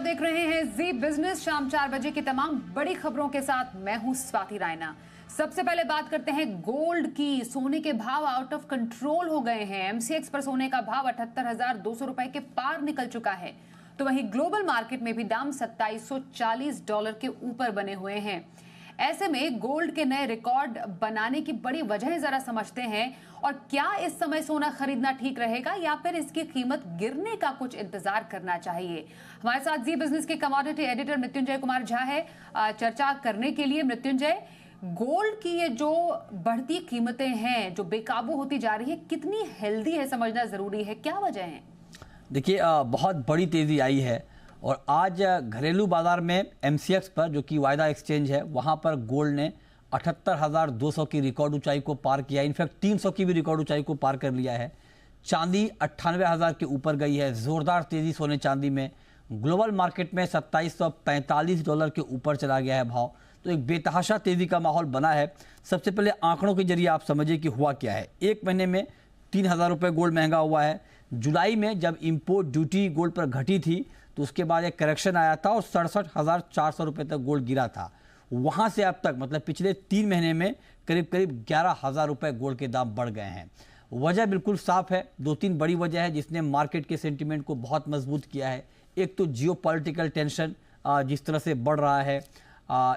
देख रहे हैं जी बिजनेस। शाम 4 बजे की तमाम बड़ी खबरों के साथ मैं हूं स्वाति रायना। सबसे पहले बात करते हैं गोल्ड की। सोने के भाव आउट ऑफ कंट्रोल हो गए हैं। एमसीएक्स पर सोने का भाव 78,200 रुपए के पार निकल चुका है, तो वहीं ग्लोबल मार्केट में भी दाम $2740 के ऊपर बने हुए हैं। ऐसे में गोल्ड के नए रिकॉर्ड बनाने की बड़ी वजह जरा समझते हैं, और क्या इस समय सोना खरीदना ठीक रहेगा या फिर इसकी कीमत गिरने का कुछ इंतजार करना चाहिए। हमारे साथ जी बिजनेस के कमोडिटी एडिटर मृत्युंजय कुमार झा है चर्चा करने के लिए। मृत्युंजय, गोल्ड की ये जो बढ़ती कीमतें हैं, जो बेकाबू होती जा रही है, कितनी हेल्दी है समझना जरूरी है, क्या वजह है? देखिए, बहुत बड़ी तेजी आई है और आज घरेलू बाजार में एमसीएक्स पर, जो कि वायदा एक्सचेंज है, वहां पर गोल्ड ने 78,200 की रिकॉर्ड ऊंचाई को पार किया। इनफैक्ट 300 की भी रिकॉर्ड ऊंचाई को पार कर लिया है। चांदी 98,000 के ऊपर गई है। जोरदार तेजी सोने चांदी में। ग्लोबल मार्केट में $2745 के ऊपर चला गया है भाव। तो एक बेतहाशा तेजी का माहौल बना है। सबसे पहले आंकड़ों के जरिए आप समझिए कि हुआ क्या है। एक महीने में 3,000 रुपये गोल्ड महंगा हुआ है। जुलाई में जब इंपोर्ट ड्यूटी गोल्ड पर घटी थी तो उसके बाद एक करेक्शन आया था और 67,400 रुपये तक गोल्ड गिरा था। वहाँ से अब तक, मतलब पिछले 3 महीने में करीब करीब 11,000 रुपये गोल्ड के दाम बढ़ गए हैं। वजह बिल्कुल साफ है। 2-3 बड़ी वजह है जिसने मार्केट के सेंटिमेंट को बहुत मजबूत किया है। एक तो जियोपॉलिटिकल टेंशन जिस तरह से बढ़ रहा है,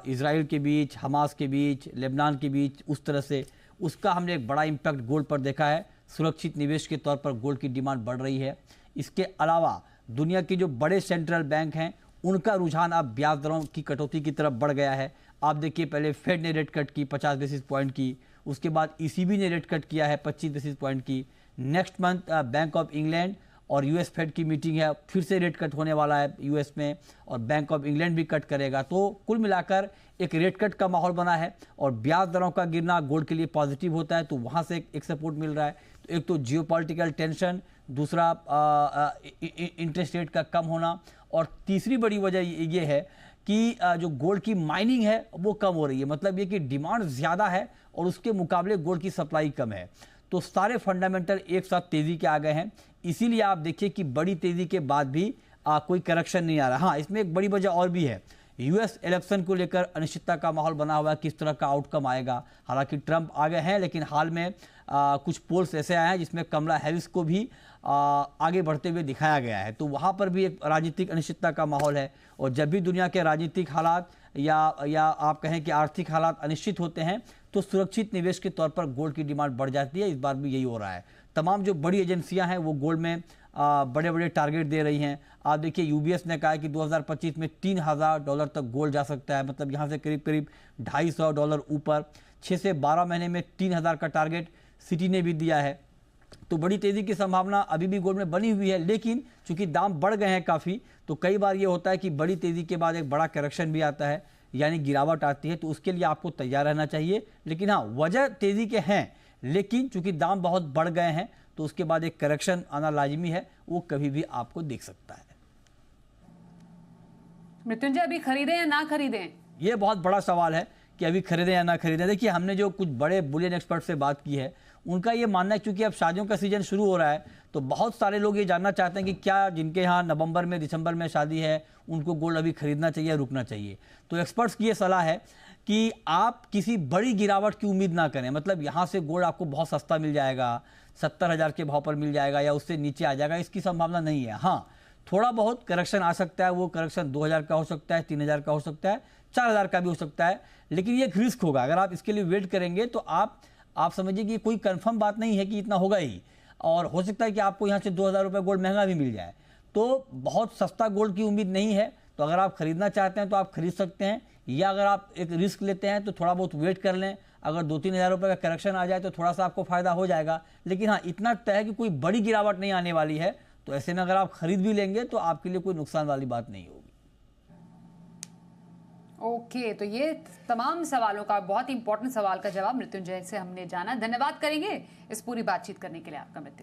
इजराइल के बीच, हमास के बीच, लेबनान के बीच, उस तरह से उसका हमने एक बड़ा इम्पैक्ट गोल्ड पर देखा है। सुरक्षित निवेश के तौर पर गोल्ड की डिमांड बढ़ रही है। इसके अलावा दुनिया के जो बड़े सेंट्रल बैंक हैं उनका रुझान अब ब्याज दरों की कटौती की तरफ बढ़ गया है। आप देखिए, पहले फेड ने रेट कट की 50 बेसिस पॉइंट की, उसके बाद ईसीबी ने रेट कट किया है 25 बेसिस पॉइंट की। Next month bank of England और यूएस फेड की मीटिंग है, फिर से रेट कट होने वाला है यूएस में, और बैंक ऑफ इंग्लैंड भी कट करेगा। तो कुल मिलाकर एक रेट कट का माहौल बना है और ब्याज दरों का गिरना गोल्ड के लिए पॉजिटिव होता है, तो वहाँ से एक सपोर्ट मिल रहा है। तो एक तो जियोपॉलिटिकल टेंशन, दूसरा इंटरेस्ट रेट का कम होना, और तीसरी बड़ी वजह ये है कि जो गोल्ड की माइनिंग है वो कम हो रही है। मतलब ये कि डिमांड ज़्यादा है और उसके मुकाबले गोल्ड की सप्लाई कम है। तो सारे फंडामेंटल एक साथ तेज़ी के आ गए हैं। इसीलिए आप देखिए कि बड़ी तेज़ी के बाद भी कोई करेक्शन नहीं आ रहा। हाँ, इसमें एक बड़ी वजह और भी है। यूएस इलेक्शन को लेकर अनिश्चितता का माहौल बना हुआ है, किस तरह का आउटकम आएगा। हालांकि ट्रंप आगे हैं, लेकिन हाल में कुछ पोल्स ऐसे आए हैं जिसमें कमला हैरिस को भी आगे बढ़ते हुए दिखाया गया है। तो वहाँ पर भी एक राजनीतिक अनिश्चितता का माहौल है। और जब भी दुनिया के राजनीतिक हालात या आप कहें कि आर्थिक हालात अनिश्चित होते हैं तो सुरक्षित निवेश के तौर पर गोल्ड की डिमांड बढ़ जाती है। इस बार भी यही हो रहा है। तमाम जो बड़ी एजेंसियां हैं वो गोल्ड में बड़े बड़े टारगेट दे रही हैं। आप देखिए, यूबीएस ने कहा है कि 2025 में $3,000 तक गोल्ड जा सकता है। मतलब यहाँ से करीब करीब $250 ऊपर। 6 से 12 महीने में 3,000 का टारगेट सिटी ने भी दिया है। तो बड़ी तेज़ी की संभावना अभी भी गोल्ड में बनी हुई है। लेकिन चूंकि दाम बढ़ गए हैं काफ़ी, तो कई बार ये होता है कि बड़ी तेज़ी के बाद एक बड़ा करेक्शन भी आता है, यानी गिरावट आती है। तो उसके लिए आपको तैयार रहना चाहिए। लेकिन हाँ, वजह तेज़ी के हैं, लेकिन चूंकि दाम बहुत बढ़ गए हैं तो उसके बाद एक करेक्शन आना लाजिमी है। वो कभी भी आपको दिख सकता है। मृत्युंजय, अभी खरीदें या ना खरीदें? ये बहुत बड़ा सवाल है कि अभी खरीदें या ना खरीदें। देखिए, हमने जो कुछ बड़े बुलियन एक्सपर्ट से बात की है, उनका ये मानना है क्योंकि अब शादियों का सीजन शुरू हो रहा है, तो बहुत सारे लोग ये जानना चाहते हैं कि क्या जिनके यहाँ नवंबर में, दिसंबर में शादी है, उनको गोल्ड अभी खरीदना चाहिए या रुकना चाहिए। तो एक्सपर्ट्स की ये सलाह है कि आप किसी बड़ी गिरावट की उम्मीद ना करें। मतलब यहाँ से गोल्ड आपको बहुत सस्ता मिल जाएगा, 70,000 के भाव पर मिल जाएगा या उससे नीचे आ जाएगा, इसकी संभावना नहीं है। हाँ, थोड़ा बहुत करेक्शन आ सकता है। वो करेक्शन 2,000 का हो सकता है, 3,000 का हो सकता है, 4,000 का भी हो सकता है। लेकिन ये एक रिस्क होगा। अगर आप इसके लिए वेट करेंगे तो आप समझिए कि कोई कंफर्म बात नहीं है कि इतना होगा ही, और हो सकता है कि आपको यहाँ से 2,000 रुपये गोल्ड महंगा भी मिल जाए। तो बहुत सस्ता गोल्ड की उम्मीद नहीं है। तो अगर आप खरीदना चाहते हैं तो आप खरीद सकते हैं, या अगर आप एक रिस्क लेते हैं तो थोड़ा बहुत वेट कर लें। अगर 2-3 हज़ार रुपये का करेक्शन आ जाए तो थोड़ा सा आपको फायदा हो जाएगा। लेकिन हाँ, इतना तय है कि कोई बड़ी गिरावट नहीं आने वाली है। तो ऐसे में अगर आप खरीद भी लेंगे तो आपके लिए कोई नुकसान वाली बात नहीं होगी। ओके, तो ये तमाम सवालों का बहुत इंपॉर्टेंट सवाल का जवाब मृत्युंजय से हमने जाना। धन्यवाद करेंगे इस पूरी बातचीत करने के लिए आपका, मृत्युंजय।